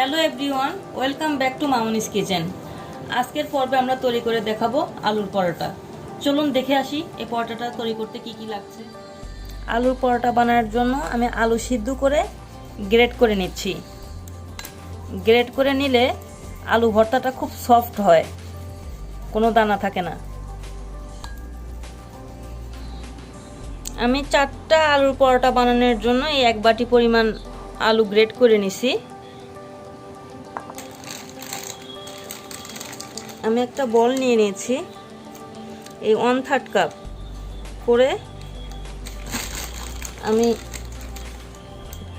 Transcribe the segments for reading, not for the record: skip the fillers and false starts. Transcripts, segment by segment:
Hello everyone, welcome back to Mamoni's kitchen. আজকের পর্বে আমরা তৈরি করে দেখাবো আলুর পরোটা। চলুন দেখে আসি এই পরোটাটা তৈরি করতে কি কি লাগছে। আলুর পরোটা বানানোর জন্য আমি আলু সিদ্ধ করে গ্রেট করে নিচ্ছি। গ্রেট করে নিলে আলু ভর্তাটা খুব সফট হয়, কোনো দানা থাকে না। আমি 4টা আলুর পরোটা বানানোর জন্য এই 1 বাটি পরিমাণ আলু গ্রেট করে নিছি। আমি একটা বল নিয়ে নিয়েছি, এই 1/3 কাপ করে আমি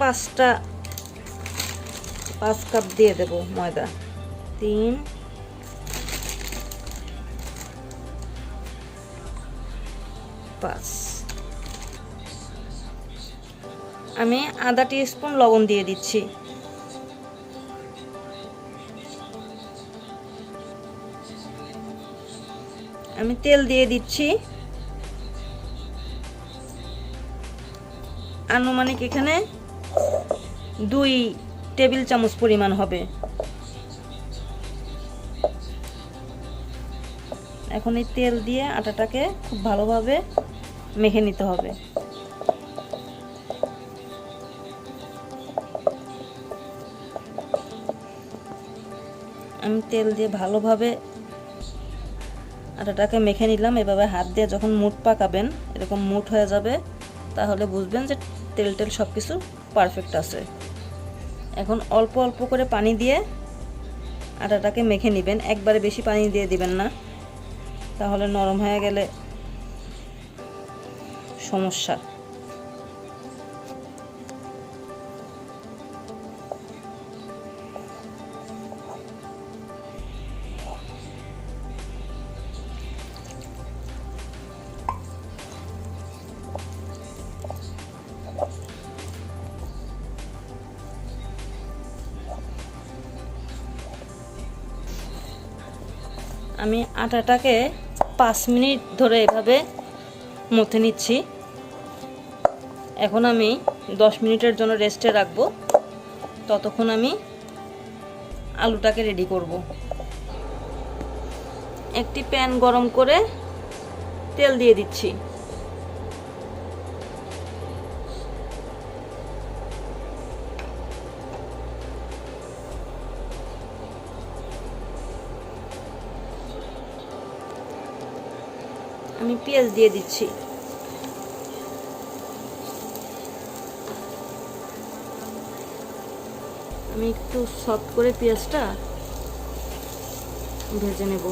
5 কাপ দিয়ে দেব ময়দা। 3 5 আমি আধা টিস্পুন লবণ দিয়ে দিচ্ছি। আমি তেল দিয়ে দিচ্ছি, আনুমানিক এখানে 2 টেবিল চামচ পরিমাণ হবে। এখন এই তেল দিয়ে আটাটাকে খুব ভালোভাবে মেখে নিতে হবে। আমি তেল দিয়ে ভালোভাবে আটাটাকে মেখে নিলাম। এভাবে হাত দিয়ে যখন মুঠ পাকাবেন, এরকম মুঠ হয়ে যাবে, তাহলে বুঝবেন যে তেল সব কিছু পারফেক্ট আছে। এখন অল্প অল্প করে পানি দিয়ে আটাটাকে মেখে নেবেন, একবারে বেশি পানি দিয়ে দিবেন না, তাহলে নরম হয়ে গেলে সমস্যা। আমি আটাটাকে 5 মিনিট ধরে এভাবে মথে নিচ্ছি। এখন আমি 10 মিনিটের জন্য রেস্টে রাখবো। ততক্ষণ আমি আলুটাকে রেডি করব। একটি প্যান গরম করে তেল দিয়ে দিচ্ছি। আমি পেঁয়াজ দিয়ে দিচ্ছি। আমি একটু সফট করে পেঁয়াজটা ভেজে নেব।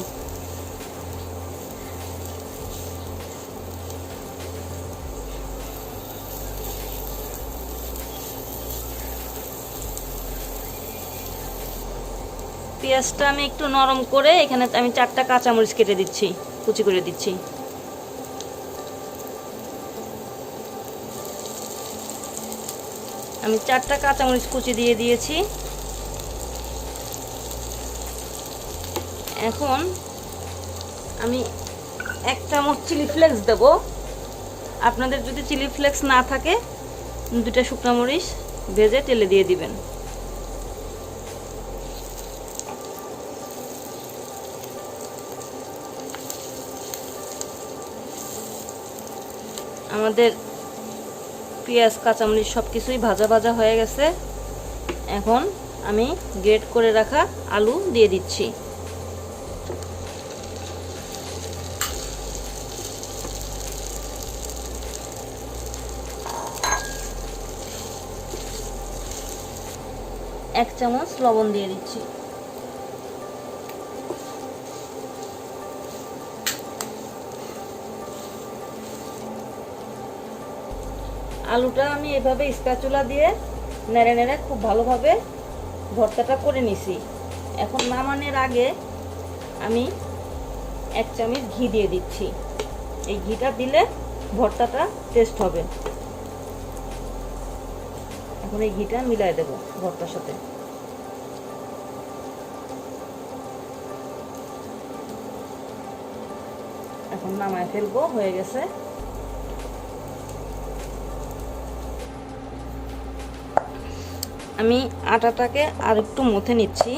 পেঁয়াজটা আমি একটু নরম করে এখানে আমি 4টা কাঁচামরিচ কেটে দিচ্ছি, কুচি করে দিচ্ছি। আমি 4টা কাঁচামরিচ কুচি দিয়ে দিয়েছি। এখন আমি 1 চামচ চিলি ফ্লেক্স দেব। আপনাদের যদি চিলি ফ্লেক্স না থাকে, 2টা শুকনো মরিচ ভেজে তেলে দিয়ে দিবেন। আমাদের পেঁয়াজ কাঁচামরিচ সব কিছুই ভাজা ভাজা হয়ে গেছে। এখন আমি গ্রেট করে রাখা আলু দিয়ে দিচ্ছি। এক চামচ লবণ দিয়ে দিচ্ছি। আলুটা আমি এভাবে স্প্যাচুলা দিয়ে নেড়ে নেড়ে খুব ভালোভাবে ভর্তাটা করে নিছি। এখন নামানোর আগে আমি 1 চামচ ঘি দিয়ে দিচ্ছি। এই ঘিটা দিলে ভর্তাটা টেস্ট হবে। এখন এই ঘিটা মিলাই দেব ভর্তার সাথে। এখন নামায় ফেলবো, হয়ে গেছে। আমি আটাটাকে আর একটু মথে নিচ্ছি।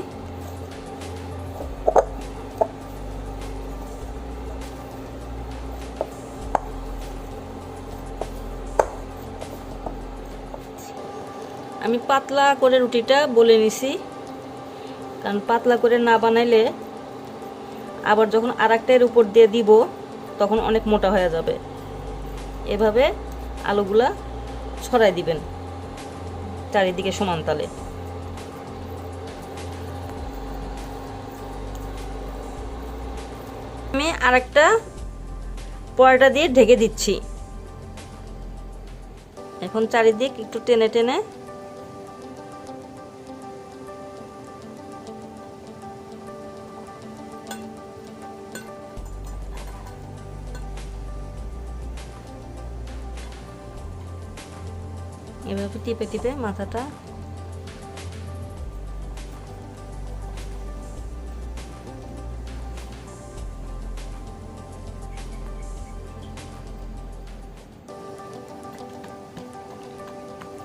আমি পাতলা করে রুটিটা বলে নিছি, কারণ পাতলা করে না বানাইলে আবার যখন আরেকটা এর উপর দিয়ে দিব তখন অনেক মোটা হয়ে যাবে। এভাবে আলুগুলা ছড়াই দিবেন চারিদিকে সমান তালে। আমি আরেকটা পরোটা দিয়ে ঢেকে দিচ্ছি। এখন চারিদিক একটু টেনে টেনে এভাবে টিপে টিপে মাথাটা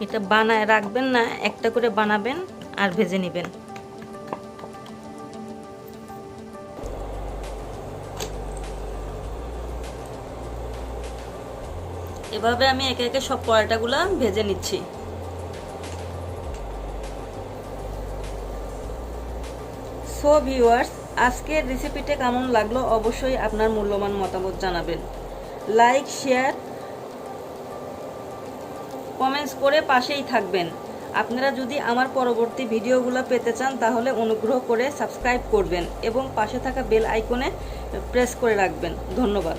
এটা বানায় রাখবেন না, একটা করে বানাবেন আর ভেজে নেবেন। এভাবে আমি একে একে সব পরোটাগুলো ভেজে নিচ্ছি। সো ভিউয়ার্স, আজকের রেসিপিটা কেমন লাগলো অবশ্যই আপনার মূল্যবান মতামত জানাবেন। লাইক, শেয়ার, কমেন্টস করে পাশেই থাকবেন। আপনারা যদি আমার পরবর্তী ভিডিওগুলো পেতে চান তাহলে অনুগ্রহ করে সাবস্ক্রাইব করবেন এবং পাশে থাকা বেল আইকনে প্রেস করে রাখবেন। ধন্যবাদ।